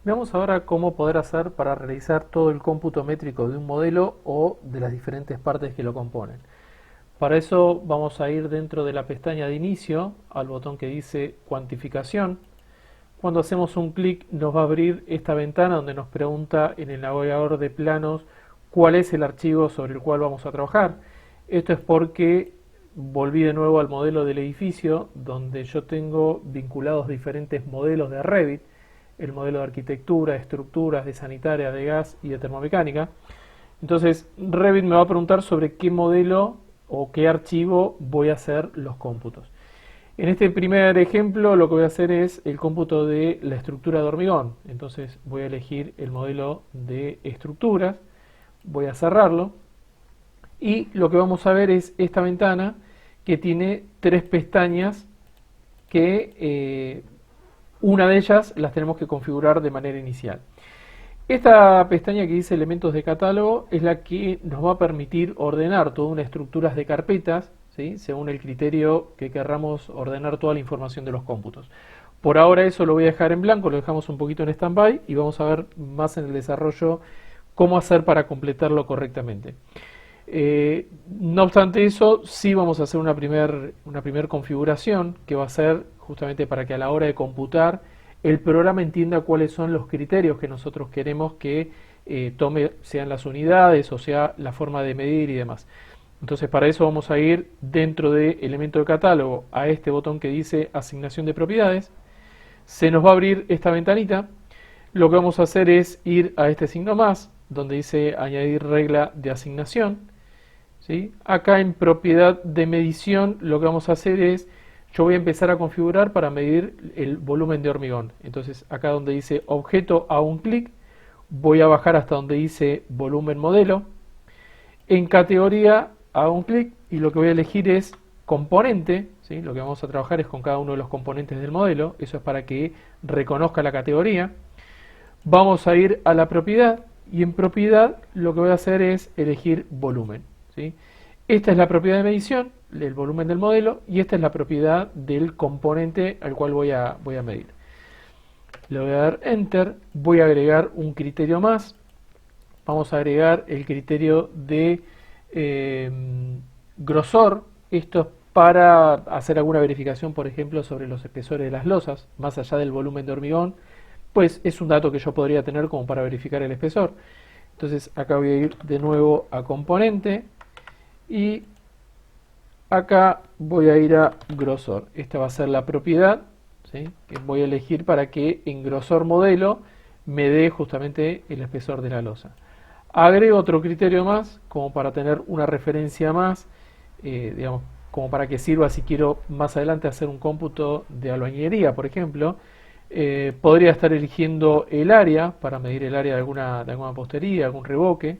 Veamos ahora cómo poder hacer para realizar todo el cómputo métrico de un modelo o de las diferentes partes que lo componen. Para eso vamos a ir dentro de la pestaña de inicio al botón que dice cuantificación. Cuando hacemos un clic nos va a abrir esta ventana donde nos pregunta en el navegador de planos cuál es el archivo sobre el cual vamos a trabajar. Esto es porque volví de nuevo al modelo del edificio donde yo tengo vinculados diferentes modelos de Revit, el modelo de arquitectura, de estructuras, de sanitaria, de gas y de termomecánica. Entonces Revit me va a preguntar sobre qué modelo o qué archivo voy a hacer los cómputos. En este primer ejemplo lo que voy a hacer es el cómputo de la estructura de hormigón. Entonces voy a elegir el modelo de estructuras, voy a cerrarlo y lo que vamos a ver es esta ventana que tiene tres pestañas que una de ellas las tenemos que configurar de manera inicial. Esta pestaña que dice elementos de catálogo es la que nos va a permitir ordenar todas unas estructuras de carpetas, ¿sí?, según el criterio que querramos ordenar toda la información de los cómputos. Por ahora eso lo voy a dejar en blanco, lo dejamos un poquito en stand-by y vamos a ver más en el desarrollo cómo hacer para completarlo correctamente. No obstante eso, sí vamos a hacer una primer configuración que va a ser justamente para que a la hora de computar el programa entienda cuáles son los criterios que nosotros queremos que tome, sean las unidades o sea la forma de medir y demás. Entonces para eso vamos a ir dentro de elemento de catálogo a este botón que dice asignación de propiedades. Se nos va a abrir esta ventanita. Lo que vamos a hacer es ir a este signo más, donde dice añadir regla de asignación. ¿Sí? Acá en propiedad de medición lo que vamos a hacer es, yo voy a empezar a configurar para medir el volumen de hormigón. Entonces acá donde dice objeto hago un clic, voy a bajar hasta donde dice volumen modelo. En categoría hago un clic y lo que voy a elegir es componente. ¿Sí? Lo que vamos a trabajar es con cada uno de los componentes del modelo. Eso es para que reconozca la categoría. Vamos a ir a la propiedad y en propiedad lo que voy a hacer es elegir volumen. ¿Sí? Esta es la propiedad de medición, el volumen del modelo, y esta es la propiedad del componente al cual voy a medir. Le voy a dar Enter, voy a agregar un criterio más. Vamos a agregar el criterio de grosor. Esto es para hacer alguna verificación, por ejemplo, sobre los espesores de las losas, más allá del volumen de hormigón, pues es un dato que yo podría tener como para verificar el espesor. Entonces acá voy a ir de nuevo a componente y acá voy a ir a grosor. Esta va a ser la propiedad, ¿sí?, que voy a elegir para que en grosor modelo me dé justamente el espesor de la losa. Agrego otro criterio más como para tener una referencia más, digamos, como para que sirva si quiero más adelante hacer un cómputo de albañilería, por ejemplo. Podría estar eligiendo el área para medir el área de alguna postería, algún revoque.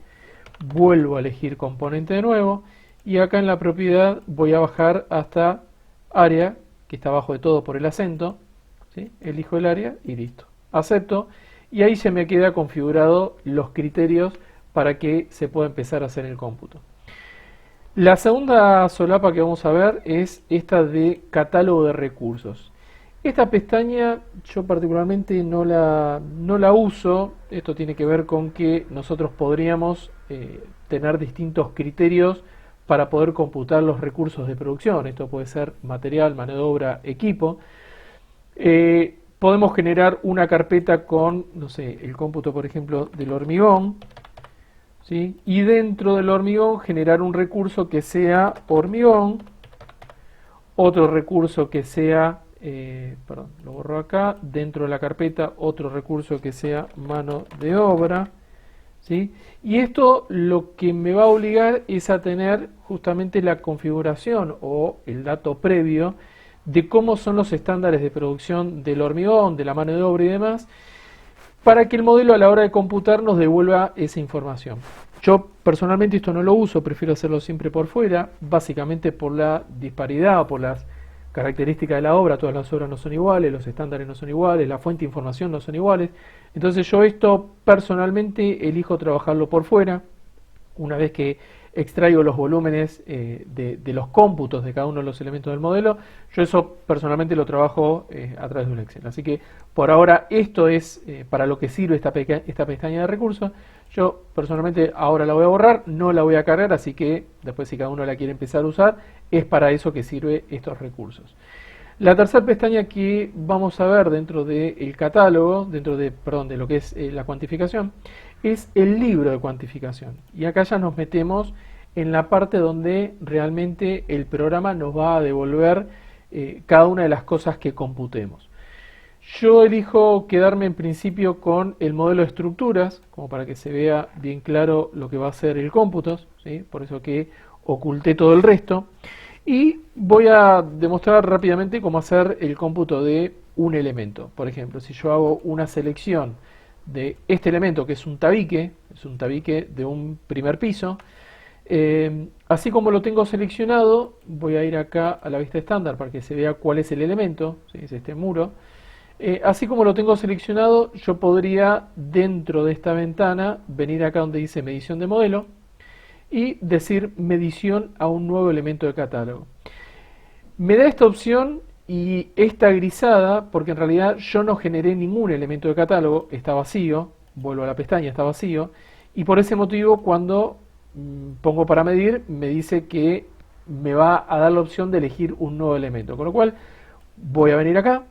Vuelvo a elegir componente de nuevo y acá en la propiedad voy a bajar hasta área, que está abajo de todo por el acento. ¿Sí? Elijo el área y listo. Acepto y ahí se me queda configurado los criterios para que se pueda empezar a hacer el cómputo. La segunda solapa que vamos a ver es esta de catálogo de recursos. Esta pestaña yo particularmente no la uso. Esto tiene que ver con que nosotros podríamos tener distintos criterios para poder computar los recursos de producción. Esto puede ser material, mano de obra, equipo. Podemos generar una carpeta con, no sé, el cómputo, por ejemplo, del hormigón. ¿Sí? Y dentro del hormigón generar un recurso que sea hormigón, otro recurso que sea, perdón, lo borro acá, dentro de la carpeta otro recurso que sea mano de obra, ¿sí? Y esto lo que me va a obligar es a tener justamente la configuración o el dato previo de cómo son los estándares de producción del hormigón, de la mano de obra y demás, para que el modelo a la hora de computar nos devuelva esa información. Yo personalmente esto no lo uso, prefiero hacerlo siempre por fuera, básicamente por la disparidad o por las características de la obra. Todas las obras no son iguales, los estándares no son iguales, la fuente de información no son iguales. Entonces yo esto personalmente elijo trabajarlo por fuera. Una vez que extraigo los volúmenes de los cómputos de cada uno de los elementos del modelo. Yo eso personalmente lo trabajo a través de un Excel. Así que por ahora esto es para lo que sirve esta pestaña de recursos. Yo personalmente ahora la voy a borrar, no la voy a cargar, así que después si cada uno la quiere empezar a usar, es para eso que sirve estos recursos. La tercera pestaña que vamos a ver dentro del catálogo, perdón, de lo que es la cuantificación, es el libro de cuantificación. Y acá ya nos metemos en la parte donde realmente el programa nos va a devolver cada una de las cosas que computemos. Yo elijo quedarme en principio con el modelo de estructuras, como para que se vea bien claro lo que va a ser el cómputo, ¿sí? Por eso que oculté todo el resto. Y voy a demostrar rápidamente cómo hacer el cómputo de un elemento. Por ejemplo, si yo hago una selección de este elemento, que es un tabique de un primer piso, así como lo tengo seleccionado, voy a ir acá a la vista estándar para que se vea cuál es el elemento, ¿sí? Es este muro. Así como lo tengo seleccionado, yo podría dentro de esta ventana venir acá donde dice medición de modelo y decir medición a un nuevo elemento de catálogo. Me da esta opción y esta grisada porque en realidad yo no generé ningún elemento de catálogo, está vacío, vuelvo a la pestaña, está vacío, y por ese motivo cuando pongo para medir me dice que me va a dar la opción de elegir un nuevo elemento, con lo cual voy a venir acá,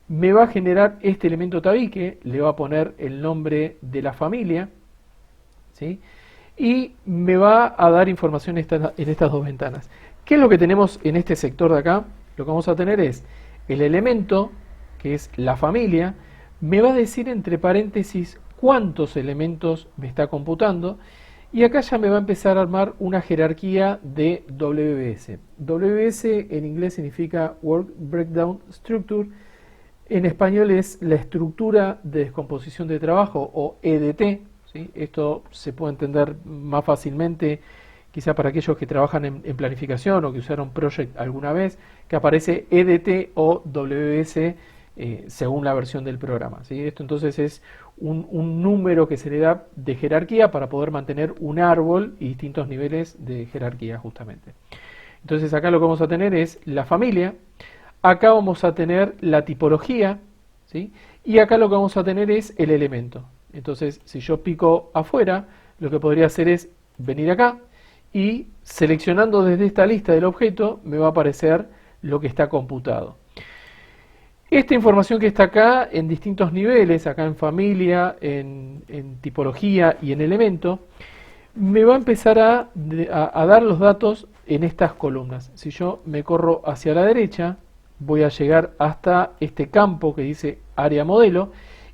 me va a generar este elemento tabique, le va a poner el nombre de la familia, ¿sí? Y me va a dar información en estas dos ventanas. ¿Qué es lo que tenemos en este sector de acá? Lo que vamos a tener es el elemento, que es la familia, me va a decir entre paréntesis cuántos elementos me está computando, y acá ya me va a empezar a armar una jerarquía de WBS. WBS en inglés significa Work Breakdown Structure, en español es la estructura de descomposición de trabajo o EDT, ¿sí? Esto se puede entender más fácilmente quizá para aquellos que trabajan en planificación o que usaron Project alguna vez, que aparece EDT o WBS según la versión del programa, ¿sí? Esto entonces es un número que se le da de jerarquía para poder mantener un árbol y distintos niveles de jerarquía justamente. Entonces acá lo que vamos a tener es la familia, acá vamos a tener la tipología, ¿sí? Y acá lo que vamos a tener es el elemento. Entonces si yo pico afuera, lo que podría hacer es venir acá y seleccionando desde esta lista del objeto me va a aparecer lo que está computado. Esta información que está acá en distintos niveles, acá en familia, en tipología y en elemento, me va a empezar a dar los datos en estas columnas. Si yo me corro hacia la derecha, voy a llegar hasta este campo que dice área modelo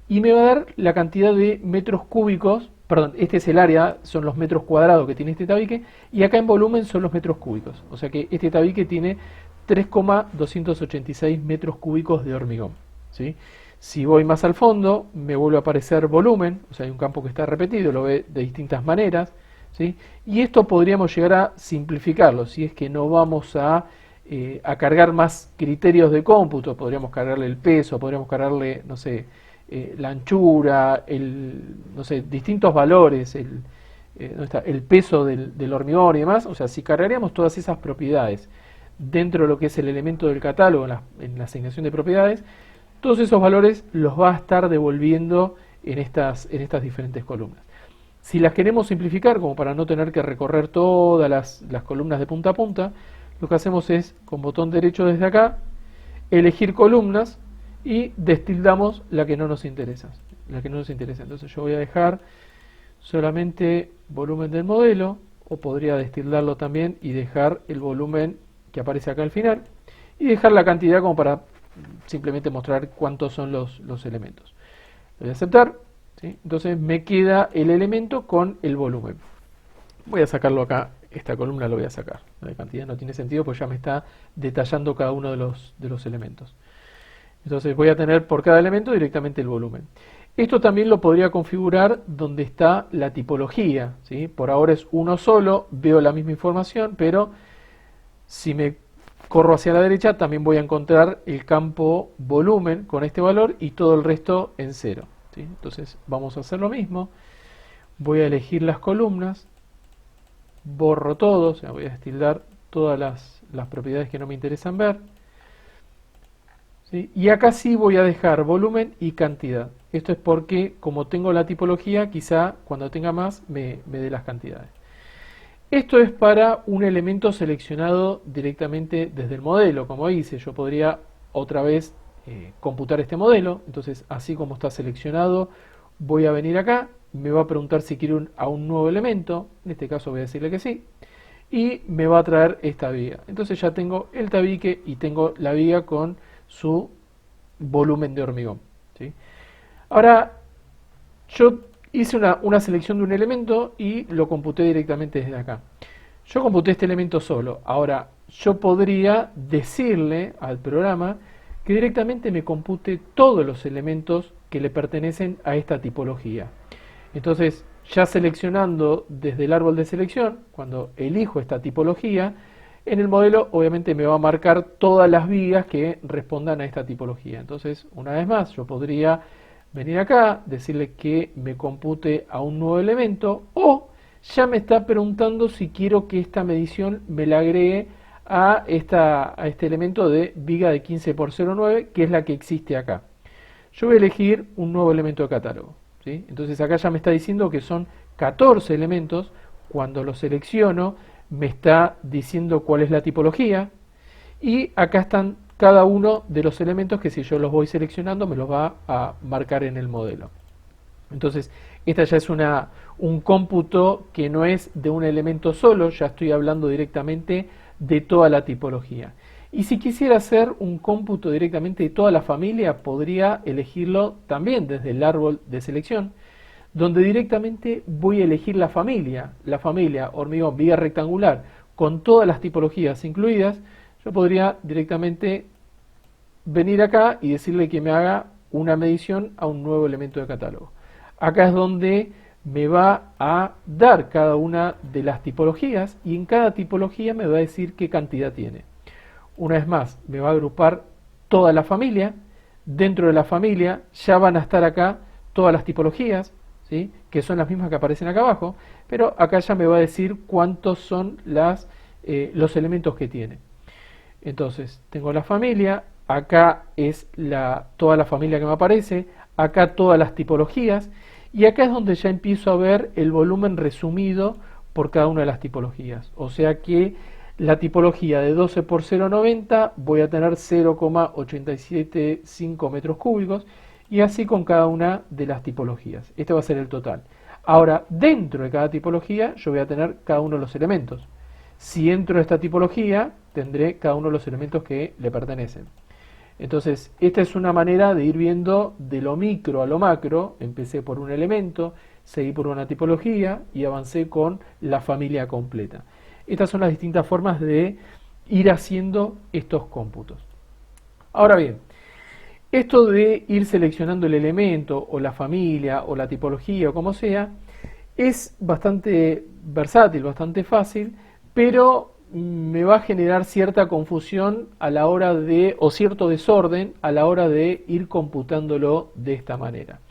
y me va a dar la cantidad de metros cúbicos, perdón, este es el área, son los metros cuadrados que tiene este tabique, y acá en volumen son los metros cúbicos. O sea que este tabique tiene 3,286 metros cúbicos de hormigón, ¿sí? Si voy más al fondo, me vuelve a aparecer volumen, o sea hay un campo que está repetido, lo ve de distintas maneras, ¿sí? Y esto podríamos llegar a simplificarlo, si es que no vamos a cargar más criterios de cómputo, podríamos cargarle el peso, podríamos cargarle, no sé, la anchura, no sé, distintos valores, el peso del hormigón y demás. O sea, si cargaríamos todas esas propiedades dentro de lo que es el elemento del catálogo en la asignación de propiedades, todos esos valores los va a estar devolviendo en estas diferentes columnas. Si las queremos simplificar, como para no tener que recorrer todas las columnas de punta a punta, lo que hacemos es, con botón derecho desde acá, elegir columnas y destildamos la que no nos interesa. Entonces yo voy a dejar solamente volumen del modelo, o podría destildarlo también y dejar el volumen que aparece acá al final, y dejar la cantidad como para simplemente mostrar cuántos son los elementos. Lo voy a aceptar, ¿sí? Entonces me queda el elemento con el volumen. Voy a sacarlo acá, esta columna lo voy a sacar. La cantidad no tiene sentido, pues ya me está detallando cada uno de los elementos. Entonces voy a tener por cada elemento directamente el volumen. Esto también lo podría configurar donde está la tipología, ¿sí? Por ahora es uno solo, veo la misma información, pero si me corro hacia la derecha también voy a encontrar el campo volumen con este valor y todo el resto en cero, ¿sí? Entonces vamos a hacer lo mismo. Voy a elegir las columnas borro todo, o sea, voy a destildar todas las propiedades que no me interesan ver. ¿Sí? Y acá sí voy a dejar volumen y cantidad. Esto es porque, como tengo la tipología, quizá cuando tenga más me dé las cantidades. Esto es para un elemento seleccionado directamente desde el modelo. Como hice, yo podría otra vez computar este modelo. Entonces, así como está seleccionado, voy a venir acá. Me va a preguntar si quiero a un nuevo elemento. En este caso voy a decirle que sí. Y me va a traer esta viga. Entonces ya tengo el tabique y tengo la viga con su volumen de hormigón. ¿Sí? Ahora, yo hice una selección de un elemento y lo computé directamente desde acá. Yo computé este elemento solo. Ahora, yo podría decirle al programa que directamente me compute todos los elementos que le pertenecen a esta tipología. Entonces, ya seleccionando desde el árbol de selección, cuando elijo esta tipología, en el modelo obviamente me va a marcar todas las vigas que respondan a esta tipología. Entonces, una vez más, yo podría venir acá, decirle que me compute a un nuevo elemento, o ya me está preguntando si quiero que esta medición me la agregue a este elemento de viga de 15 por 0,9, que es la que existe acá. Yo voy a elegir un nuevo elemento de catálogo. ¿Sí? Entonces acá ya me está diciendo que son 14 elementos. Cuando los selecciono me está diciendo cuál es la tipología, y acá están cada uno de los elementos que si yo los voy seleccionando me los va a marcar en el modelo. Entonces esta ya es un cómputo que no es de un elemento solo, ya estoy hablando directamente de toda la tipología. Y si quisiera hacer un cómputo directamente de toda la familia, podría elegirlo también desde el árbol de selección, donde directamente voy a elegir la familia hormigón viga rectangular con todas las tipologías incluidas. Yo podría directamente venir acá y decirle que me haga una medición a un nuevo elemento de catálogo. Acá es donde me va a dar cada una de las tipologías y en cada tipología me va a decir qué cantidad tiene. Una vez más, me va a agrupar toda la familia. Dentro de la familia ya van a estar acá todas las tipologías, ¿sí? Que son las mismas que aparecen acá abajo, pero acá ya me va a decir cuántos son los elementos que tiene. Entonces, tengo la familia, acá es toda la familia que me aparece, acá todas las tipologías, y acá es donde ya empiezo a ver el volumen resumido por cada una de las tipologías. O sea que la tipología de 12 por 0,90 voy a tener 0,875 metros cúbicos, y así con cada una de las tipologías. Este va a ser el total. Ahora, dentro de cada tipología yo voy a tener cada uno de los elementos. Si entro de esta tipología, tendré cada uno de los elementos que le pertenecen. Entonces, esta es una manera de ir viendo de lo micro a lo macro. Empecé por un elemento, seguí por una tipología y avancé con la familia completa. Estas son las distintas formas de ir haciendo estos cómputos. Ahora bien, esto de ir seleccionando el elemento o la familia o la tipología o como sea, es bastante versátil, bastante fácil, pero me va a generar cierta confusión a la hora o cierto desorden a la hora de ir computándolo de esta manera.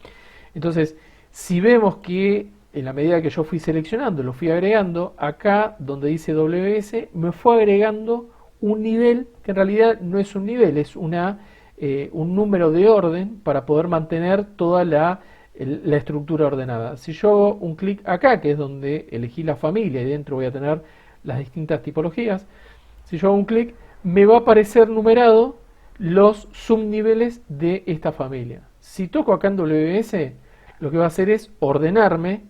Entonces, si vemos que en la medida que yo fui seleccionando, lo fui agregando, acá donde dice WS, me fue agregando un nivel que en realidad no es un nivel, es un número de orden para poder mantener toda la estructura ordenada. Si yo hago un clic acá, que es donde elegí la familia y dentro voy a tener las distintas tipologías, si yo hago un clic me va a aparecer numerado los subniveles de esta familia. Si toco acá en WS, lo que va a hacer es ordenarme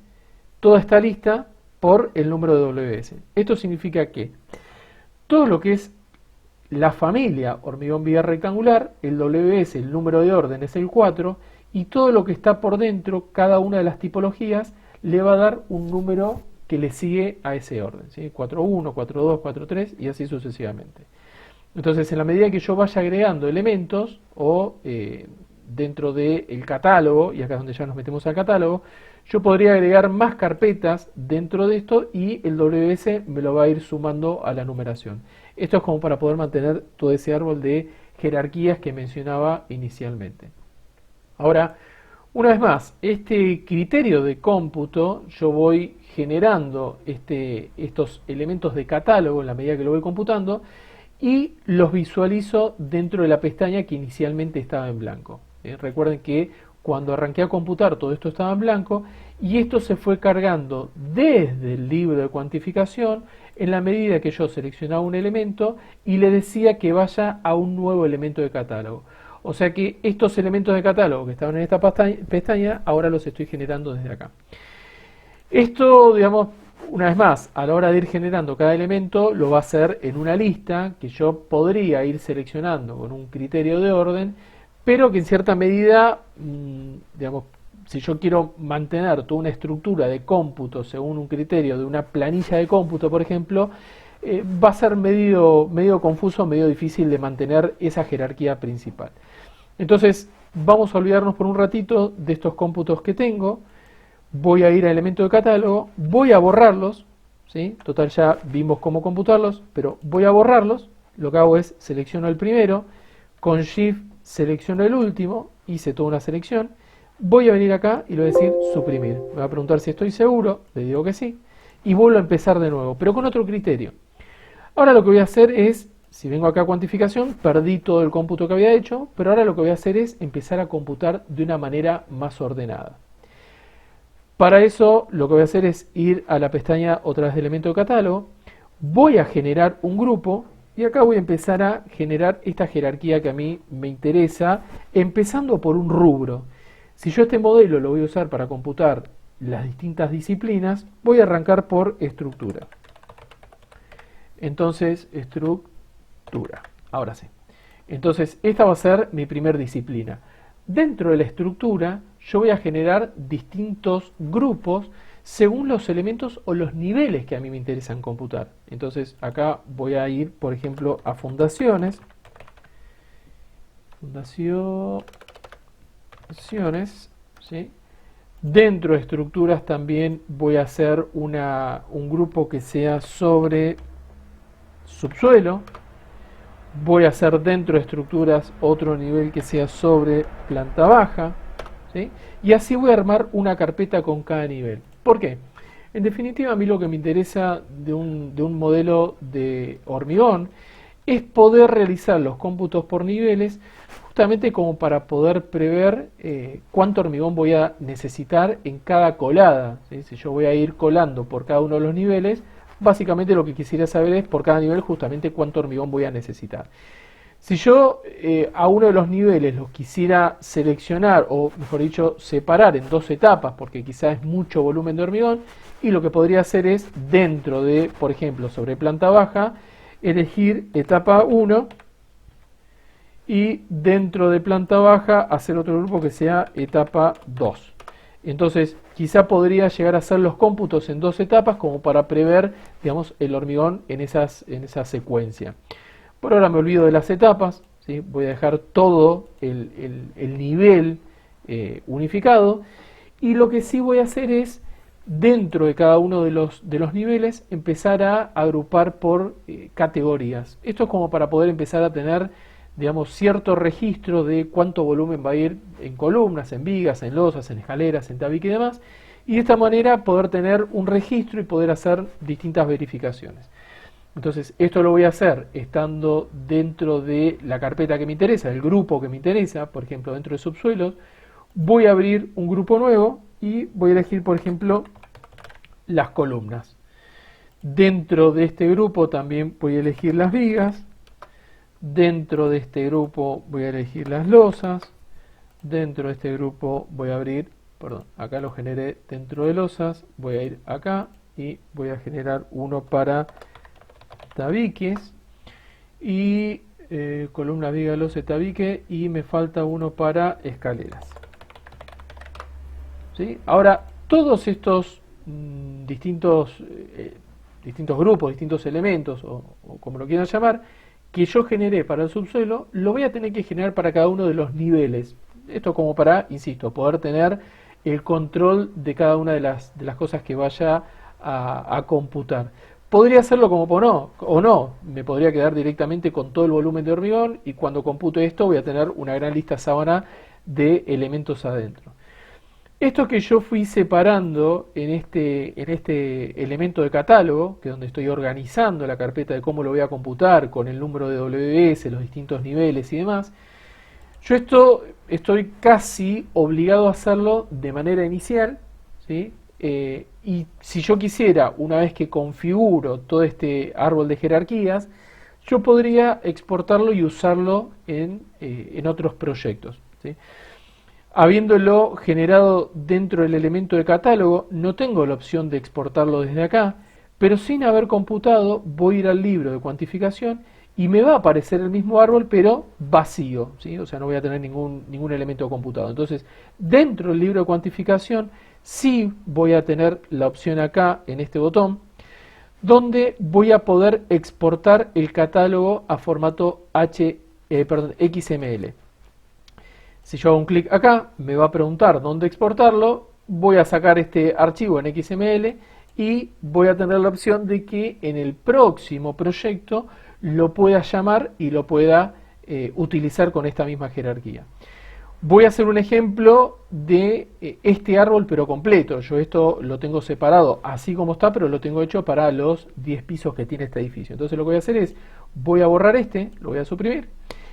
toda esta lista por el número de WS. Esto significa que todo lo que es la familia hormigón viga rectangular, el WS, el número de orden es el 4, y todo lo que está por dentro, cada una de las tipologías, le va a dar un número que le sigue a ese orden, ¿sí? 4.1, 4.2, 4.3 y así sucesivamente. Entonces, en la medida que yo vaya agregando elementos o dentro del catálogo, y acá es donde ya nos metemos al catálogo, yo podría agregar más carpetas dentro de esto y el WS me lo va a ir sumando a la numeración. Esto es como para poder mantener todo ese árbol de jerarquías que mencionaba inicialmente. Ahora, Una vez más, este criterio de cómputo, yo voy generando estos elementos de catálogo en la medida que lo voy computando y los visualizo dentro de la pestaña que inicialmente estaba en blanco. Recuerden que cuando arranqué a computar todo esto estaba en blanco y esto se fue cargando desde el libro de cuantificación en la medida que yo seleccionaba un elemento y le decía que vaya a un nuevo elemento de catálogo. O sea que estos elementos de catálogo que estaban en esta pestaña ahora los estoy generando desde acá. Esto, digamos, una vez más, a la hora de ir generando cada elemento, lo va a hacer en una lista que yo podría ir seleccionando con un criterio de orden, pero que en cierta medida, digamos, si yo quiero mantener toda una estructura de cómputo según un criterio de una planilla de cómputo, por ejemplo, va a ser medio confuso, medio difícil de mantener esa jerarquía principal. Entonces, vamos a olvidarnos por un ratito de estos cómputos que tengo. Voy a ir a elemento de catálogo, voy a borrarlos, ¿sí? Total ya vimos cómo computarlos, pero voy a borrarlos. Lo que hago es selecciono el primero, con Shift selecciono el último, hice toda una selección. Voy a venir acá y le voy a decir suprimir. Me va a preguntar si estoy seguro, le digo que sí, y vuelvo a empezar de nuevo, pero con otro criterio. Ahora lo que voy a hacer es, si vengo acá a cuantificación, perdí todo el cómputo que había hecho, pero ahora lo que voy a hacer es empezar a computar de una manera más ordenada. Para eso lo que voy a hacer es ir a la pestaña otra vez de elemento de catálogo, voy a generar un grupo y acá voy a empezar a generar esta jerarquía que a mí me interesa, empezando por un rubro. Si yo este modelo lo voy a usar para computar las distintas disciplinas, voy a arrancar por estructura. Entonces, estructura. Ahora sí. Entonces, esta va a ser mi primer disciplina. Dentro de la estructura, yo voy a generar distintos grupos según los elementos o los niveles que a mí me interesan computar. Entonces, acá voy a ir, por ejemplo, a fundaciones. Fundaciones, ¿sí? Dentro de estructuras también voy a hacer un grupo que sea sobre subsuelo. Voy a hacer dentro de estructuras otro nivel que sea sobre planta baja, ¿sí? Y así voy a armar una carpeta con cada nivel. ¿Por qué? En definitiva, a mí lo que me interesa de un modelo de hormigón es poder realizar los cómputos por niveles, justamente como para poder prever cuánto hormigón voy a necesitar en cada colada, ¿sí? Si yo voy a ir colando por cada uno de los niveles, básicamente lo que quisiera saber es por cada nivel justamente cuánto hormigón voy a necesitar. Si yo a uno de los niveles los quisiera seleccionar, o mejor dicho, separar en dos etapas, porque quizás es mucho volumen de hormigón, y lo que podría hacer es, dentro de, por ejemplo, sobre planta baja, elegir etapa 1, y dentro de planta baja hacer otro grupo que sea etapa 2. Entonces, quizá podría llegar a hacer los cómputos en dos etapas como para prever, digamos, el hormigón en esa secuencia. Por ahora me olvido de las etapas, ¿sí? Voy a dejar todo el nivel unificado, y lo que sí voy a hacer es, dentro de cada uno de los niveles, empezar a agrupar por categorías. Esto es como para poder empezar a tener, digamos, cierto registro de cuánto volumen va a ir en columnas, en vigas, en losas, en escaleras, en tabique y demás, y de esta manera poder tener un registro y poder hacer distintas verificaciones. Entonces, esto lo voy a hacer estando dentro de la carpeta que me interesa, el grupo que me interesa, por ejemplo, dentro de subsuelos. Voy a abrir un grupo nuevo y voy a elegir, por ejemplo, las columnas. Dentro de este grupo también voy a elegir las vigas. Dentro de este grupo voy a elegir las losas. Dentro de este grupo voy a abrir, perdón, acá lo generé dentro de losas, voy a ir acá y voy a generar uno para tabiques y columna, viga, losa, tabique, y me falta uno para escaleras. ¿Sí? Ahora, todos estos distintos grupos, distintos elementos, o como lo quieran llamar, que yo generé para el subsuelo, lo voy a tener que generar para cada uno de los niveles. Esto como para, insisto, poder tener el control de cada una de las cosas que vaya a computar. Podría hacerlo como o no, me podría quedar directamente con todo el volumen de hormigón y cuando compute esto voy a tener una gran lista sábana de elementos adentro. Esto que yo fui separando en este elemento de catálogo, que es donde estoy organizando la carpeta de cómo lo voy a computar con el número de WS, los distintos niveles y demás, yo esto estoy casi obligado a hacerlo de manera inicial, ¿sí? Y si yo quisiera, una vez que configuro todo este árbol de jerarquías, yo podría exportarlo y usarlo en otros proyectos, ¿sí? Habiéndolo generado dentro del elemento de catálogo, no tengo la opción de exportarlo desde acá, pero sin haber computado voy a ir al libro de cuantificación y me va a aparecer el mismo árbol, pero vacío, ¿sí? O sea, no voy a tener ningún elemento computado. Entonces, dentro del libro de cuantificación, sí voy a tener la opción acá, en este botón, donde voy a poder exportar el catálogo a formato XML. Si yo hago un clic acá, me va a preguntar dónde exportarlo, voy a sacar este archivo en XML y voy a tener la opción de que en el próximo proyecto lo pueda llamar y lo pueda utilizar con esta misma jerarquía. Voy a hacer un ejemplo de este árbol pero completo. Yo esto lo tengo separado así como está, pero lo tengo hecho para los 10 pisos que tiene este edificio. Entonces lo que voy a hacer es, voy a borrar lo voy a suprimir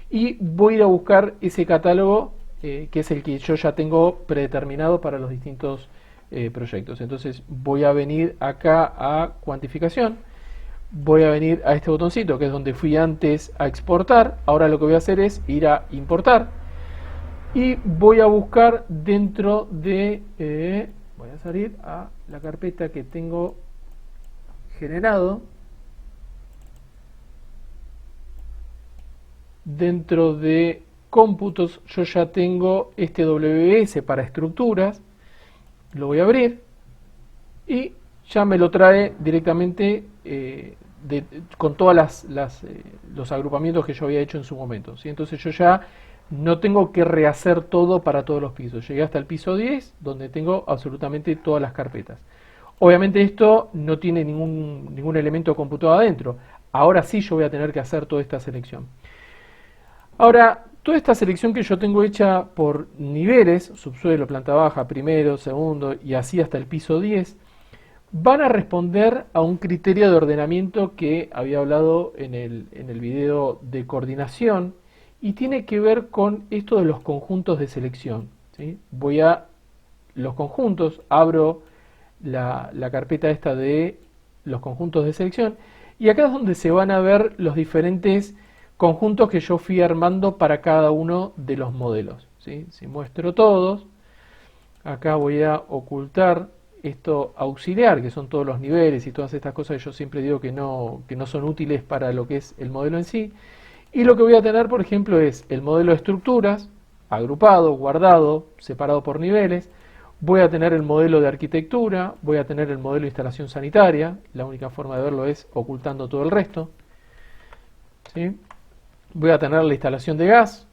y voy a ir a buscar ese catálogo que es el que yo ya tengo predeterminado para los distintos proyectos. Entonces voy a venir acá a cuantificación, voy a venir a este botoncito que es donde fui antes a exportar. Ahora lo que voy a hacer es ir a importar y voy a buscar dentro de, voy a salir a la carpeta que tengo generado. Dentro de cómputos yo ya tengo este WS para estructuras, lo voy a abrir y ya me lo trae directamente con todas los agrupamientos que yo había hecho en su momento, ¿sí? Entonces yo ya no tengo que rehacer todo para todos los pisos. Llegué hasta el piso 10 donde tengo absolutamente todas las carpetas. Obviamente esto no tiene ningún elemento computado adentro. Ahora sí yo voy a tener que hacer toda esta selección. Ahora, toda esta selección que yo tengo hecha por niveles, subsuelo, planta baja, primero, segundo y así hasta el piso 10, van a responder a un criterio de ordenamiento que había hablado en el video de coordinación y tiene que ver con esto de los conjuntos de selección, ¿sí? Voy a los conjuntos, abro la carpeta esta de los conjuntos de selección y acá es donde se van a ver los diferentes conjuntos que yo fui armando para cada uno de los modelos, ¿sí? Si muestro todos, acá voy a ocultar esto auxiliar, que son todos los niveles y todas estas cosas que yo siempre digo que no son útiles para lo que es el modelo en sí. Y lo que voy a tener, por ejemplo, es el modelo de estructuras, agrupado, guardado, separado por niveles. Voy a tener el modelo de arquitectura, voy a tener el modelo de instalación sanitaria. La única forma de verlo es ocultando todo el resto, ¿sí? Voy a tener la instalación de gas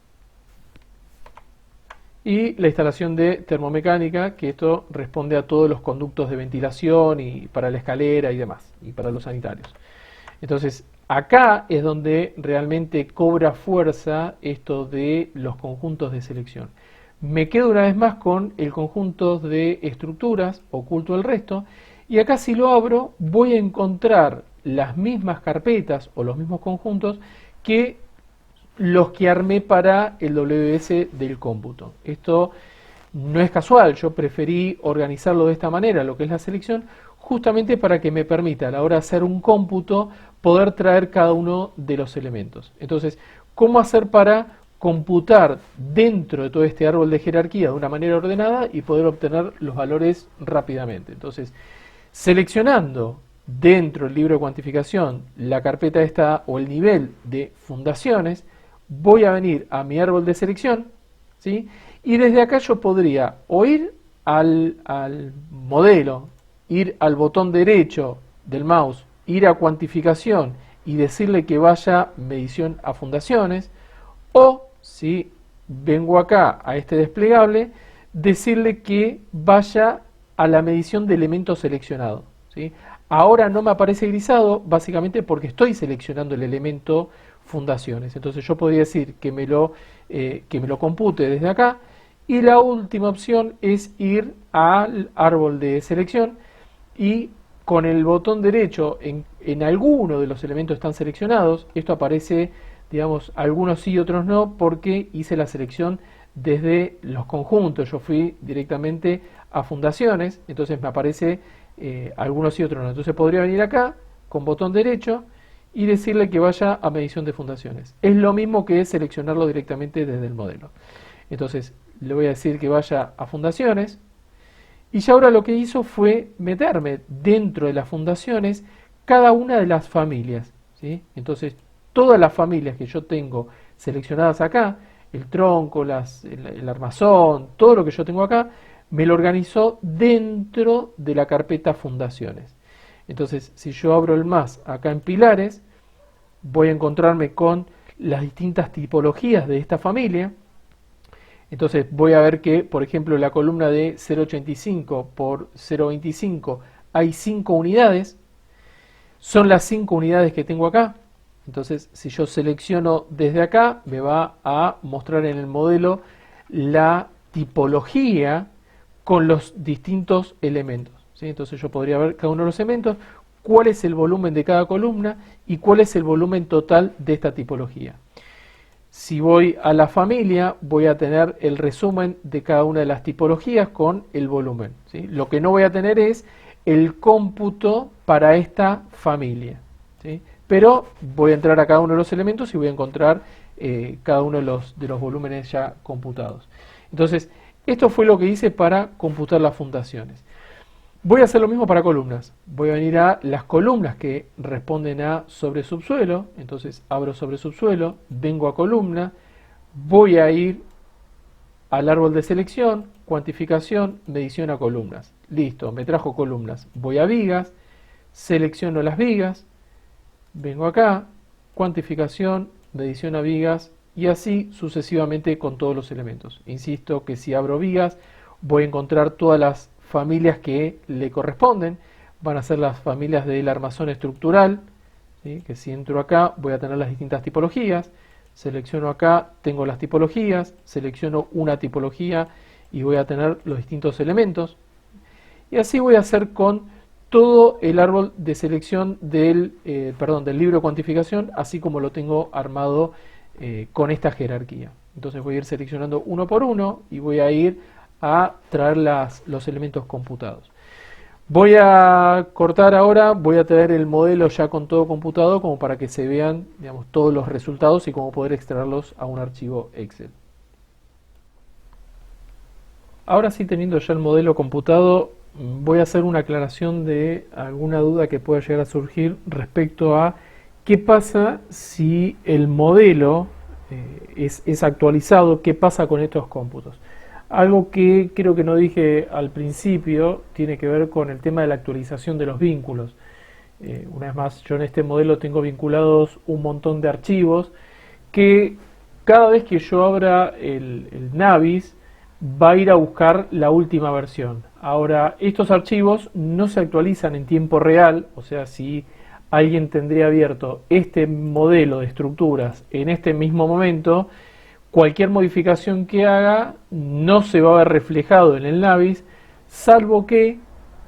y la instalación de termomecánica, que esto responde a todos los conductos de ventilación y para la escalera y demás, y para los sanitarios. Entonces, acá es donde realmente cobra fuerza esto de los conjuntos de selección. Me quedo una vez más con el conjunto de estructuras, oculto el resto, y acá si lo abro voy a encontrar las mismas carpetas o los mismos conjuntos que los que armé para el WS del cómputo. Esto no es casual, yo preferí organizarlo de esta manera, lo que es la selección, justamente para que me permita a la hora de hacer un cómputo poder traer cada uno de los elementos. Entonces, ¿cómo hacer para computar dentro de todo este árbol de jerarquía de una manera ordenada y poder obtener los valores rápidamente? Entonces, seleccionando dentro del libro de cuantificación la carpeta esta o el nivel de fundaciones, voy a venir a mi árbol de selección, ¿sí? Y desde acá yo podría o ir al modelo, ir al botón derecho del mouse, ir a cuantificación y decirle que vaya medición a fundaciones, o si vengo acá a este desplegable, decirle que vaya a la medición de elemento seleccionado, ¿sí? Ahora no me aparece grisado, básicamente porque estoy seleccionando el elemento fundaciones. Entonces yo podría decir que me lo compute desde acá Y la última opción es ir al árbol de selección y con el botón derecho en alguno de los elementos están seleccionados. Esto aparece, digamos, algunos sí y otros no, porque hice la selección desde los conjuntos. Yo fui directamente a fundaciones, entonces me aparece algunos sí y otros no. Entonces podría venir acá con botón derecho y decirle que vaya a medición de fundaciones. Es lo mismo que seleccionarlo directamente desde el modelo. Entonces le voy a decir que vaya a fundaciones. Y ya ahora lo que hizo fue meterme dentro de las fundaciones cada una de las familias, ¿sí? Entonces, todas las familias que yo tengo seleccionadas acá, el tronco, el armazón, todo lo que yo tengo acá, me lo organizó dentro de la carpeta fundaciones. Entonces, si yo abro el más acá en pilares, voy a encontrarme con las distintas tipologías de esta familia. Entonces voy a ver que, por ejemplo, en la columna de 0.85 por 0.25 hay 5 unidades. Son las 5 unidades que tengo acá. Entonces, si yo selecciono desde acá, me va a mostrar en el modelo la tipología con los distintos elementos, ¿sí? Entonces yo podría ver cada uno de los elementos, cuál es el volumen de cada columna y cuál es el volumen total de esta tipología. Si voy a la familia, voy a tener el resumen de cada una de las tipologías con el volumen, ¿sí? Lo que no voy a tener es el cómputo para esta familia, ¿sí? Pero voy a entrar a cada uno de los elementos y voy a encontrar cada uno de los volúmenes ya computados. Entonces, esto fue lo que hice para computar las fundaciones. Voy a hacer lo mismo para columnas. Voy a venir a las columnas que responden a sobre subsuelo. Entonces abro sobre subsuelo, vengo a columna, voy a ir al árbol de selección, cuantificación, medición a columnas. Listo, me trajo columnas. Voy a vigas, selecciono las vigas, vengo acá, cuantificación, medición a vigas y así sucesivamente con todos los elementos. Insisto que si abro vigas voy a encontrar todas las familias que le corresponden. Van a ser las familias del armazón estructural, ¿sí? Que si entro acá voy a tener las distintas tipologías. Selecciono acá, tengo las tipologías, selecciono una tipología y voy a tener los distintos elementos. Y así voy a hacer con todo el árbol de selección del libro de cuantificación, así como lo tengo armado con esta jerarquía. Entonces voy a ir seleccionando uno por uno y voy a ir a traer los elementos computados. Voy a cortar ahora, voy a traer el modelo ya con todo computado como para que se vean, digamos, todos los resultados y cómo poder extraerlos a un archivo Excel. Ahora sí, teniendo ya el modelo computado, voy a hacer una aclaración de alguna duda que pueda llegar a surgir respecto a qué pasa si el modelo es actualizado, qué pasa con estos cómputos. Algo que creo que no dije al principio tiene que ver con el tema de la actualización de los vínculos. Una vez más, yo en este modelo tengo vinculados un montón de archivos que cada vez que yo abra el Navis va a ir a buscar la última versión. Ahora, estos archivos no se actualizan en tiempo real, o sea, si alguien tendría abierto este modelo de estructuras en este mismo momento, cualquier modificación que haga no se va a ver reflejado en el Navis, salvo que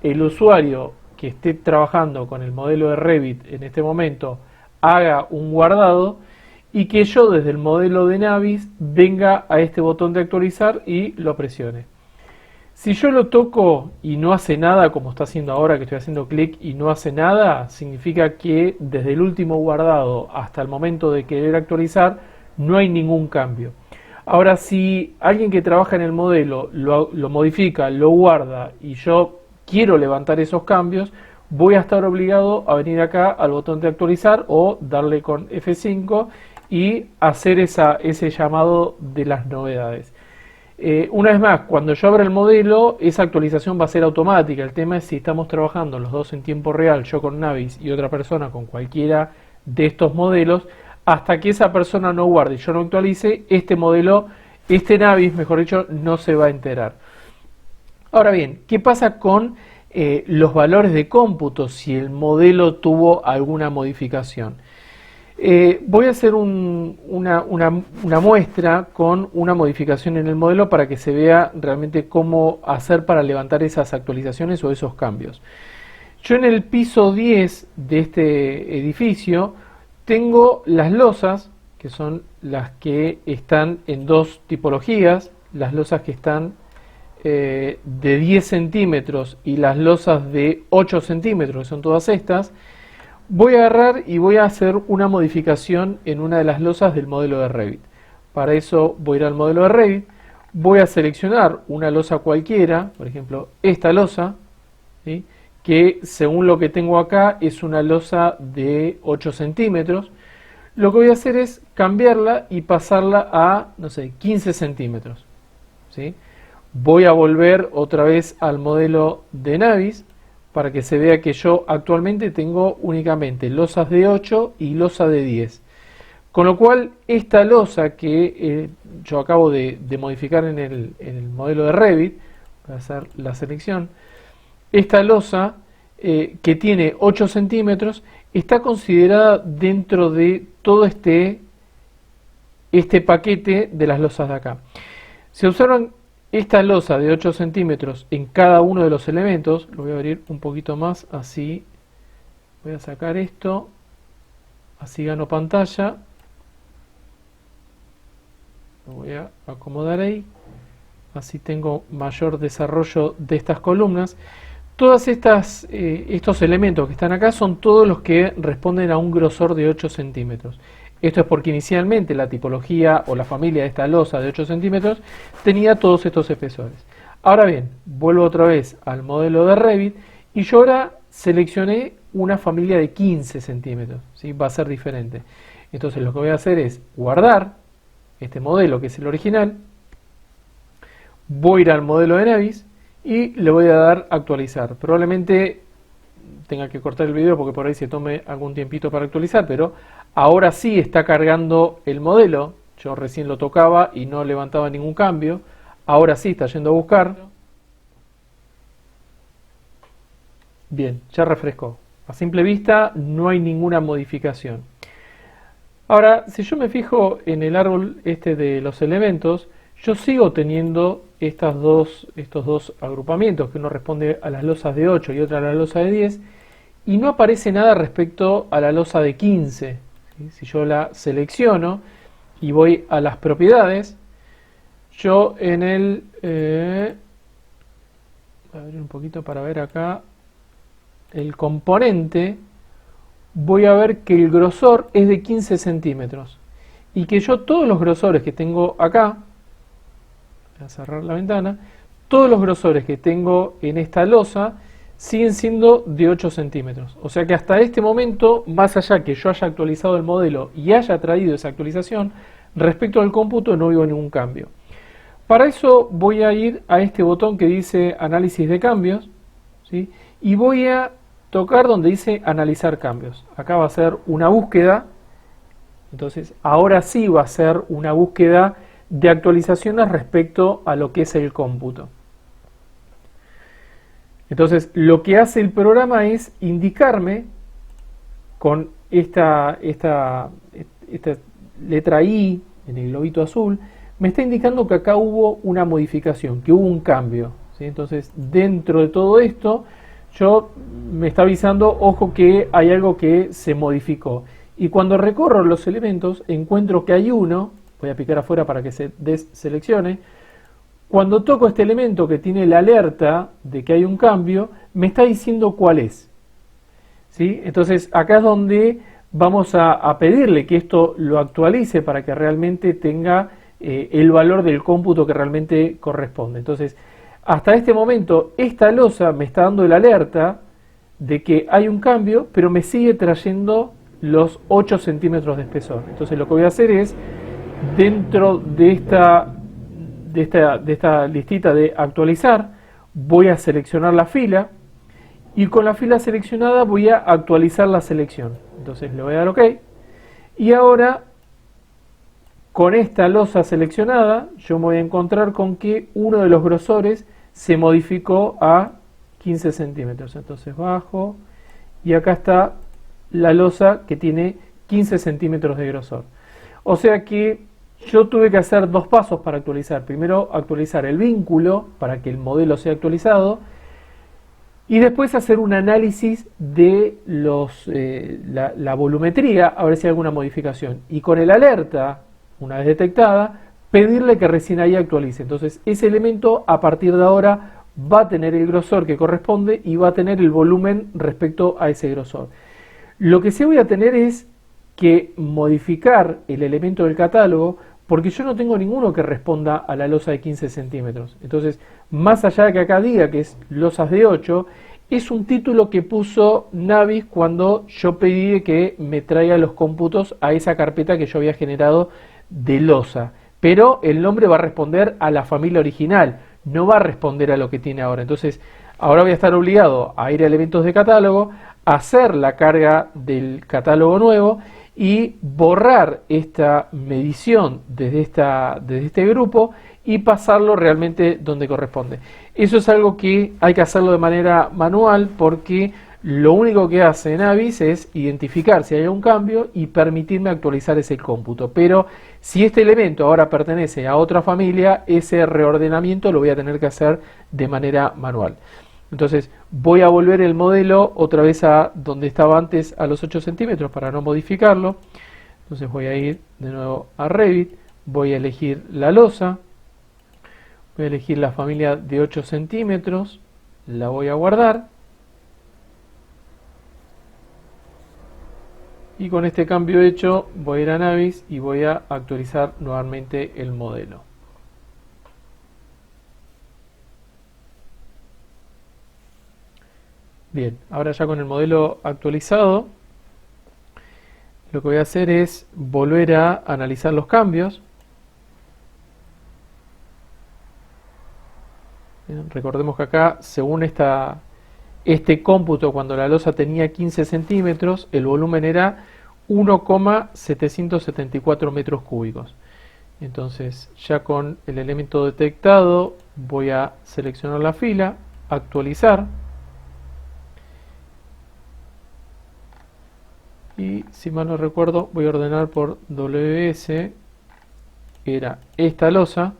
el usuario que esté trabajando con el modelo de Revit en este momento haga un guardado y que yo desde el modelo de Navis venga a este botón de actualizar y lo presione. Si yo lo toco y no hace nada, como está haciendo ahora que estoy haciendo clic y no hace nada, significa que desde el último guardado hasta el momento de querer actualizar no hay ningún cambio. Ahora, si alguien que trabaja en el modelo lo modifica, lo guarda y yo quiero levantar esos cambios, voy a estar obligado a venir acá al botón de actualizar o darle con F5 y hacer ese llamado de las novedades. Una vez más, cuando yo abra el modelo, esa actualización va a ser automática. El tema es si estamos trabajando los dos en tiempo real, yo con Navis y otra persona con cualquiera de estos modelos, hasta que esa persona no guarde y yo no actualice, este modelo, este Navis, mejor dicho, no se va a enterar. Ahora bien, ¿qué pasa con los valores de cómputo si el modelo tuvo alguna modificación? Voy a hacer una muestra con una modificación en el modelo para que se vea realmente cómo hacer para levantar esas actualizaciones o esos cambios. Yo en el piso 10 de este edificio tengo las losas, que son las que están en dos tipologías, las losas que están de 10 centímetros y las losas de 8 centímetros, que son todas estas. Voy a agarrar y voy a hacer una modificación en una de las losas del modelo de Revit. Para eso voy a ir al modelo de Revit, voy a seleccionar una losa cualquiera, por ejemplo esta losa, ¿sí?, que según lo que tengo acá es una losa de 8 centímetros. Lo que voy a hacer es cambiarla y pasarla a, no sé, 15 centímetros. ¿Sí? Voy a volver otra vez al modelo de Navis para que se vea que yo actualmente tengo únicamente losas de 8 y losa de 10. Con lo cual, esta losa que yo acabo de modificar en el modelo de Revit, voy a hacer la selección, esta losa que tiene 8 centímetros está considerada dentro de todo este paquete de las losas de acá. Si observan esta losa de 8 centímetros en cada uno de los elementos, lo voy a abrir un poquito más, así voy a sacar esto, así gano pantalla, lo voy a acomodar ahí, así tengo mayor desarrollo de estas columnas. Todas estos elementos que están acá son todos los que responden a un grosor de 8 centímetros. Esto es porque inicialmente la tipología o la familia de esta losa de 8 centímetros tenía todos estos espesores. Ahora bien, vuelvo otra vez al modelo de Revit y yo ahora seleccioné una familia de 15 centímetros. ¿Sí? Va a ser diferente. Entonces lo que voy a hacer es guardar este modelo que es el original, voy a ir al modelo de Navis y le voy a dar actualizar. Probablemente tenga que cortar el video porque por ahí se tome algún tiempito para actualizar, pero ahora sí está cargando el modelo. Yo recién lo tocaba y no levantaba ningún cambio. Ahora sí está yendo a buscar. Bien, ya refrescó. A simple vista no hay ninguna modificación. Ahora, si yo me fijo en el árbol este de los elementos, yo sigo teniendo estos dos agrupamientos, que uno responde a las losas de 8 y otra a la losa de 10, y no aparece nada respecto a la losa de 15. ¿Sí? Si yo la selecciono y voy a las propiedades, yo en el... voy a abrir un poquito para ver acá el componente, voy a ver que el grosor es de 15 centímetros y que yo todos los grosores que tengo acá, voy a cerrar la ventana, todos los grosores que tengo en esta losa siguen siendo de 8 centímetros. O sea que hasta este momento, más allá que yo haya actualizado el modelo y haya traído esa actualización, respecto al cómputo no veo ningún cambio. Para eso voy a ir a este botón que dice análisis de cambios, ¿sí? Y voy a tocar donde dice analizar cambios. Acá va a ser una búsqueda, entonces ahora sí va a ser una búsqueda de actualizaciones respecto a lo que es el cómputo. Entonces lo que hace el programa es indicarme con esta letra I en el globito azul, me está indicando que acá hubo una modificación, que hubo un cambio, ¿sí? Entonces dentro de todo esto me está avisando, ojo que hay algo que se modificó. Y cuando recorro los elementos encuentro que hay uno, voy a picar afuera para que se deseleccione. Cuando toco este elemento que tiene la alerta de que hay un cambio, me está diciendo cuál es. ¿Sí? Entonces acá es donde vamos a pedirle que esto lo actualice para que realmente tenga el valor del cómputo que realmente corresponde. Entonces, hasta este momento, esta losa me está dando el alerta de que hay un cambio, pero me sigue trayendo los 8 centímetros de espesor. Entonces, lo que voy a hacer es, dentro de esta listita de actualizar, voy a seleccionar la fila y con la fila seleccionada voy a actualizar la selección. Entonces, le voy a dar OK. Y ahora, con esta losa seleccionada, yo me voy a encontrar con que uno de los grosores se modificó a 15 centímetros. Entonces bajo y acá está la losa que tiene 15 centímetros de grosor. O sea que yo tuve que hacer dos pasos para actualizar. Primero actualizar el vínculo para que el modelo sea actualizado y después hacer un análisis de la volumetría, a ver si hay alguna modificación. Y con el alerta, una vez detectada, pedirle que recién ahí actualice. Entonces ese elemento a partir de ahora va a tener el grosor que corresponde y va a tener el volumen respecto a ese grosor. Lo que sí voy a tener es que modificar el elemento del catálogo porque yo no tengo ninguno que responda a la losa de 15 centímetros. Entonces, más allá de que acá diga que es losas de 8, es un título que puso Navis cuando yo pedí que me traiga los cómputos a esa carpeta que yo había generado de losa. Pero el nombre va a responder a la familia original, no va a responder a lo que tiene ahora. Entonces, ahora voy a estar obligado a ir a elementos de catálogo, a hacer la carga del catálogo nuevo y borrar esta medición desde este grupo y pasarlo realmente donde corresponde. Eso es algo que hay que hacerlo de manera manual porque lo único que hace Navis es identificar si hay un cambio y permitirme actualizar ese cómputo. Pero si este elemento ahora pertenece a otra familia, ese reordenamiento lo voy a tener que hacer de manera manual. Entonces voy a volver el modelo otra vez a donde estaba antes, a los 8 centímetros para no modificarlo. Entonces voy a ir de nuevo a Revit, voy a elegir la losa, voy a elegir la familia de 8 centímetros, la voy a guardar. Y con este cambio hecho voy a ir a Navis y voy a actualizar nuevamente el modelo. Bien, ahora ya con el modelo actualizado, lo que voy a hacer es volver a analizar los cambios. Bien, recordemos que acá, según este cómputo, cuando la losa tenía 15 centímetros, el volumen era 1,774 metros cúbicos. Entonces, ya con el elemento detectado, voy a seleccionar la fila, actualizar. Y si mal no recuerdo, voy a ordenar por WS, era esta losa,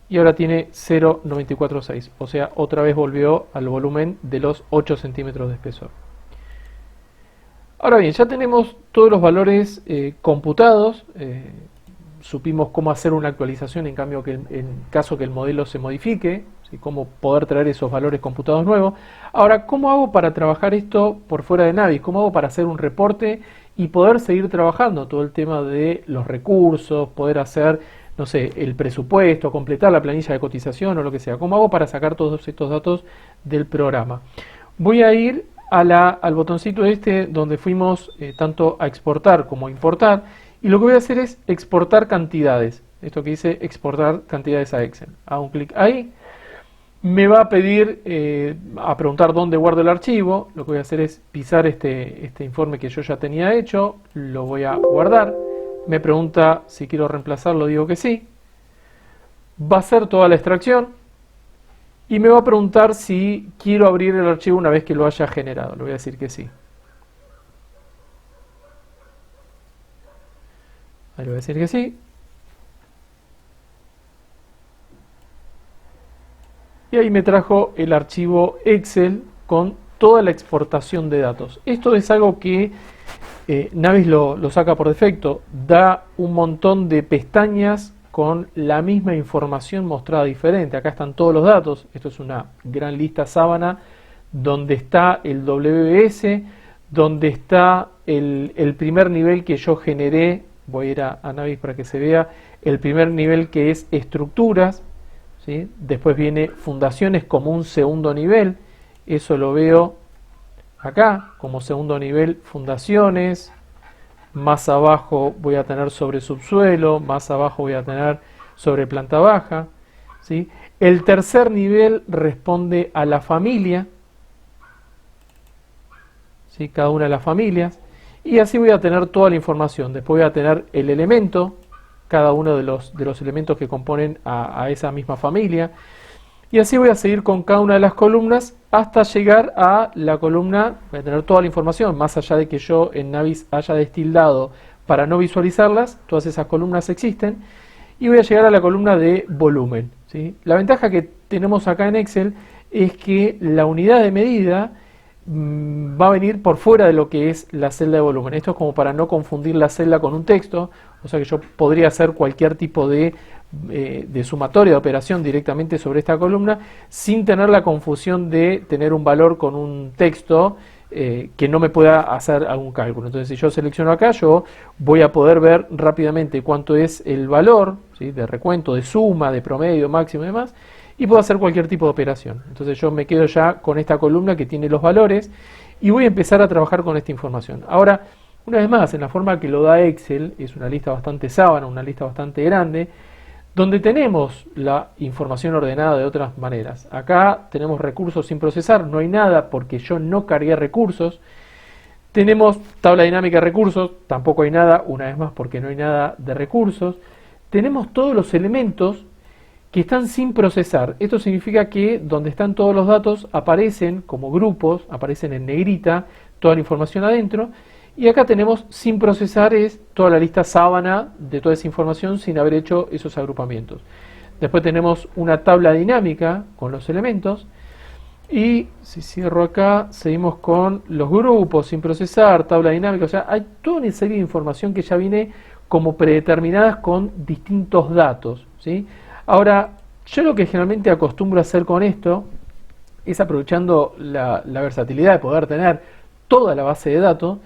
y ahora tiene 0,946, o sea, otra vez volvió al volumen de los 8 centímetros de espesor. Ahora bien, ya tenemos todos los valores computados, supimos cómo hacer una actualización en caso que el modelo se modifique, ¿sí? Cómo poder traer esos valores computados nuevos. Ahora, ¿cómo hago para trabajar esto por fuera de Navis? ¿Cómo hago para hacer un reporte y poder seguir trabajando todo el tema de los recursos, poder hacer, no sé, el presupuesto, completar la planilla de cotización o lo que sea? ¿Cómo hago para sacar todos estos datos del programa? Voy a ir al botoncito donde fuimos tanto a exportar como a importar, y lo que voy a hacer es exportar cantidades. Esto que dice exportar cantidades a Excel. Hago un clic ahí. Me va a pedir, a preguntar dónde guardo el archivo. Lo que voy a hacer es pisar este informe que yo ya tenía hecho. Lo voy a guardar. Me pregunta si quiero reemplazarlo, digo que sí. Va a hacer toda la extracción. Y me va a preguntar si quiero abrir el archivo una vez que lo haya generado. Le voy a decir que sí. Ahí le voy a decir que sí. Y ahí me trajo el archivo Excel con toda la exportación de datos. Esto es algo que Navis lo saca por defecto. Da un montón de pestañas con la misma información mostrada diferente. Acá están todos los datos. Esto es una gran lista sábana donde está el WS, donde está el primer nivel que yo generé. Voy a ir a Navis para que se vea el primer nivel, que es estructuras, ¿sí? Después viene fundaciones como un segundo nivel. Eso lo veo acá como segundo nivel, fundaciones. Más abajo voy a tener sobre subsuelo, más abajo voy a tener sobre planta baja, ¿sí? El tercer nivel responde a la familia, ¿sí? Cada una de las familias, y así voy a tener toda la información. Después voy a tener el elemento, cada uno de los elementos que componen a esa misma familia. Y así voy a seguir con cada una de las columnas hasta llegar a la columna, voy a tener toda la información, más allá de que yo en Navis haya destildado para no visualizarlas, todas esas columnas existen, y voy a llegar a la columna de volumen, ¿sí? La ventaja que tenemos acá en Excel es que la unidad de medida va a venir por fuera de lo que es la celda de volumen. Esto es como para no confundir la celda con un texto, o sea que yo podría hacer cualquier tipo de sumatoria de operación directamente sobre esta columna sin tener la confusión de tener un valor con un texto que no me pueda hacer algún cálculo. Entonces, si yo selecciono acá, yo voy a poder ver rápidamente cuánto es el valor, ¿sí?, de recuento, de suma, de promedio, máximo y demás, y puedo hacer cualquier tipo de operación. Entonces yo me quedo ya con esta columna que tiene los valores y voy a empezar a trabajar con esta información. Ahora, una vez más, en la forma que lo da Excel, es una lista bastante sábana, una lista bastante grande, donde tenemos la información ordenada de otras maneras. Acá tenemos recursos sin procesar, no hay nada porque yo no cargué recursos. Tenemos tabla dinámica de recursos, tampoco hay nada, una vez más porque no hay nada de recursos. Tenemos todos los elementos que están sin procesar. Esto significa que donde están todos los datos aparecen como grupos, aparecen en negrita toda la información adentro. Y acá tenemos sin procesar, es toda la lista sábana de toda esa información sin haber hecho esos agrupamientos. Después tenemos una tabla dinámica con los elementos. Y si cierro acá, seguimos con los grupos sin procesar, tabla dinámica. O sea, hay toda una serie de información que ya viene como predeterminadas con distintos datos, ¿sí? Ahora, yo lo que generalmente acostumbro a hacer con esto es, aprovechando la versatilidad de poder tener toda la base de datos,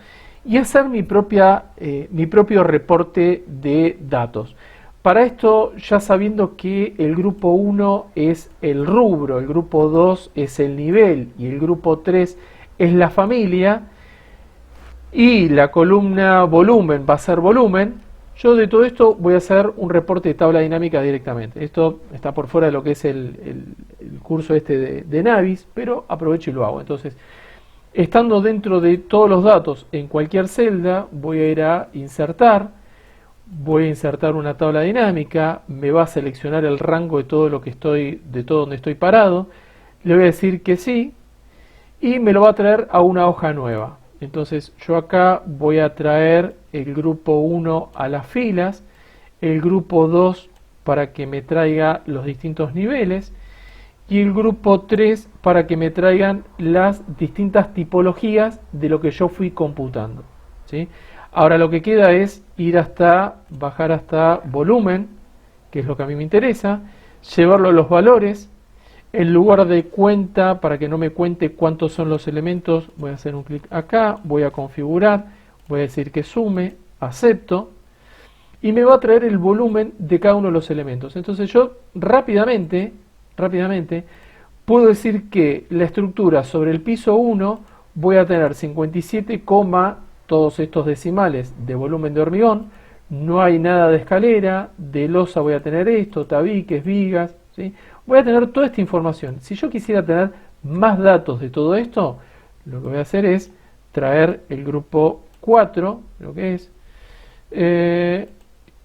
y hacer mi propio reporte de datos. Para esto, ya sabiendo que el grupo 1 es el rubro, el grupo 2 es el nivel y el grupo 3 es la familia, y la columna volumen va a ser volumen, yo de todo esto voy a hacer un reporte de tabla dinámica directamente. Esto está por fuera de lo que es el curso este de Navis, pero aprovecho y lo hago. Entonces, estando dentro de todos los datos en cualquier celda, voy a ir a insertar, voy a insertar una tabla dinámica, me va a seleccionar el rango de todo lo que estoy, de todo donde estoy parado, le voy a decir que sí, y me lo va a traer a una hoja nueva. Entonces yo acá voy a traer el grupo 1 a las filas, el grupo 2 para que me traiga los distintos niveles, y el grupo 3 para que me traigan las distintas tipologías de lo que yo fui computando, ¿sí? Ahora lo que queda es ir hasta, bajar hasta volumen, que es lo que a mí me interesa, llevarlo a los valores. En lugar de cuenta, para que no me cuente cuántos son los elementos, voy a hacer un clic acá, voy a configurar, voy a decir que sume, acepto, y me va a traer el volumen de cada uno de los elementos. Entonces yo rápidamente puedo decir que la estructura sobre el piso 1 voy a tener 57, todos estos decimales de volumen de hormigón, no hay nada de escalera, de losa voy a tener esto, tabiques, vigas, ¿sí? Voy a tener toda esta información. Si yo quisiera tener más datos de todo esto, lo que voy a hacer es traer el grupo 4, lo que es,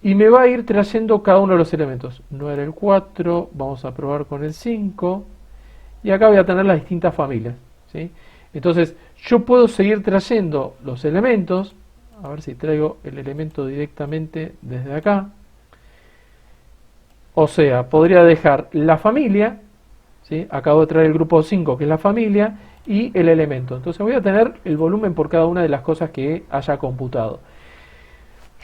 y me va a ir trayendo cada uno de los elementos. No era el 4, vamos a probar con el 5, y acá voy a tener las distintas familias, ¿sí? Entonces, yo puedo seguir trayendo los elementos, a ver si traigo el elemento directamente desde acá. O sea, podría dejar la familia, ¿sí? Acabo de traer el grupo 5, que es la familia, y el elemento. Entonces voy a tener el volumen por cada una de las cosas que haya computado.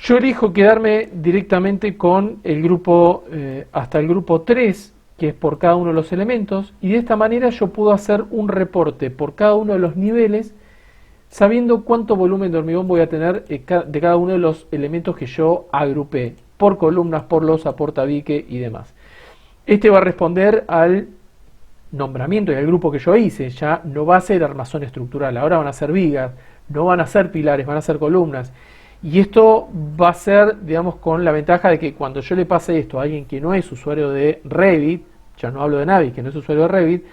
Yo elijo quedarme directamente con el grupo, hasta el grupo 3, que es por cada uno de los elementos, y de esta manera yo puedo hacer un reporte por cada uno de los niveles, sabiendo cuánto volumen de hormigón voy a tener de cada uno de los elementos que yo agrupé, por columnas, por losa, por tabique y demás. Este va a responder al nombramiento y al grupo que yo hice. Ya no va a ser armazón estructural, ahora van a ser vigas, no van a ser pilares, van a ser columnas. Y esto va a ser, digamos, con la ventaja de que cuando yo le pase esto a alguien que no es usuario de Revit, ya no hablo de Navis, que no es usuario de Revit,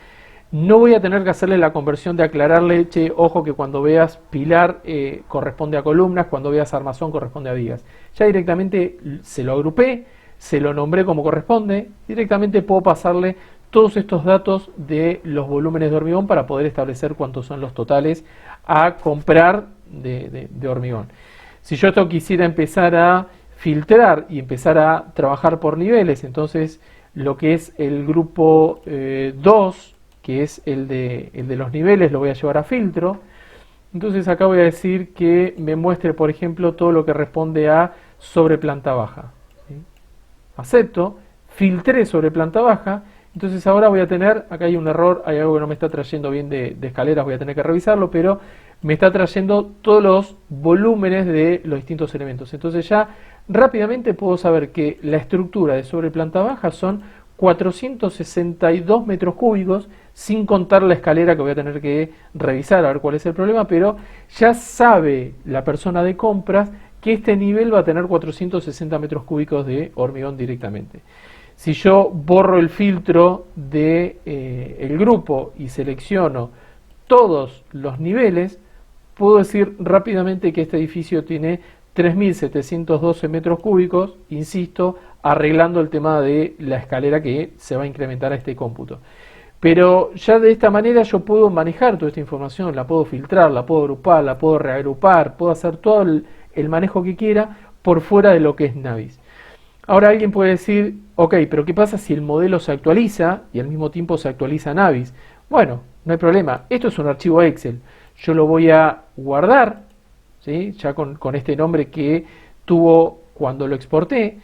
no voy a tener que hacerle la conversión de aclararle, che, ojo que cuando veas pilar corresponde a columnas, cuando veas armazón corresponde a vigas. Ya directamente se lo agrupé, se lo nombré como corresponde, directamente puedo pasarle todos estos datos de los volúmenes de hormigón para poder establecer cuántos son los totales a comprar de hormigón. Si yo esto quisiera empezar a filtrar y empezar a trabajar por niveles, entonces lo que es el grupo 2, que es el de los niveles, lo voy a llevar a filtro. Entonces acá voy a decir que me muestre, por ejemplo, todo lo que responde a sobre planta baja. ¿Sí? Acepto, filtré sobre planta baja. Entonces ahora voy a tener, acá hay un error, hay algo que no me está trayendo bien de escaleras, voy a tener que revisarlo, pero me está trayendo todos los volúmenes de los distintos elementos. Entonces ya rápidamente puedo saber que la estructura de sobre planta baja son 462 metros cúbicos, sin contar la escalera que voy a tener que revisar a ver cuál es el problema, pero ya sabe la persona de compras que este nivel va a tener 460 metros cúbicos de hormigón directamente. Si yo borro el filtro de el grupo y selecciono todos los niveles, puedo decir rápidamente que este edificio tiene 3.712 metros cúbicos, insisto, arreglando el tema de la escalera que se va a incrementar a este cómputo. Pero ya de esta manera yo puedo manejar toda esta información, la puedo filtrar, la puedo agrupar, la puedo reagrupar, puedo hacer todo el manejo que quiera por fuera de lo que es Navis. Ahora alguien puede decir, ok, pero ¿qué pasa si el modelo se actualiza y al mismo tiempo se actualiza Navis? Bueno, no hay problema, esto es un archivo Excel, yo lo voy a guardar, ¿sí? Ya con este nombre que tuvo cuando lo exporté,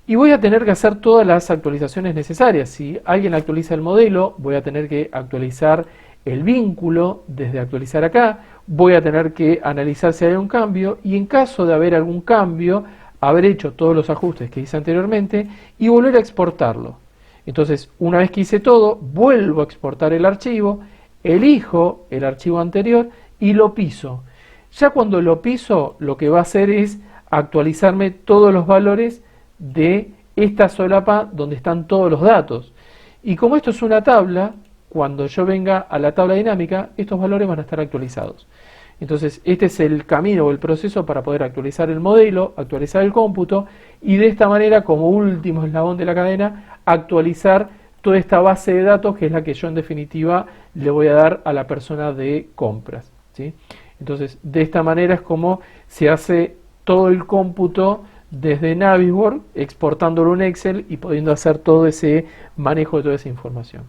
y voy a tener que hacer todas las actualizaciones necesarias. Si alguien actualiza el modelo, voy a tener que actualizar el vínculo desde actualizar acá, voy a tener que analizar si hay un cambio, y en caso de haber algún cambio, haber hecho todos los ajustes que hice anteriormente y volver a exportarlo. Entonces, una vez que hice todo, vuelvo a exportar el archivo, elijo el archivo anterior y lo piso. Ya cuando lo piso, lo que va a hacer es actualizarme todos los valores de esta solapa donde están todos los datos. Y como esto es una tabla, cuando yo venga a la tabla dinámica, estos valores van a estar actualizados. Entonces, este es el camino o el proceso para poder actualizar el modelo, actualizar el cómputo y de esta manera, como último eslabón de la cadena, actualizar toda esta base de datos que es la que yo en definitiva le voy a dar a la persona de compras, ¿sí? Entonces, de esta manera es como se hace todo el cómputo desde Navisworks, exportándolo en Excel y pudiendo hacer todo ese manejo de toda esa información.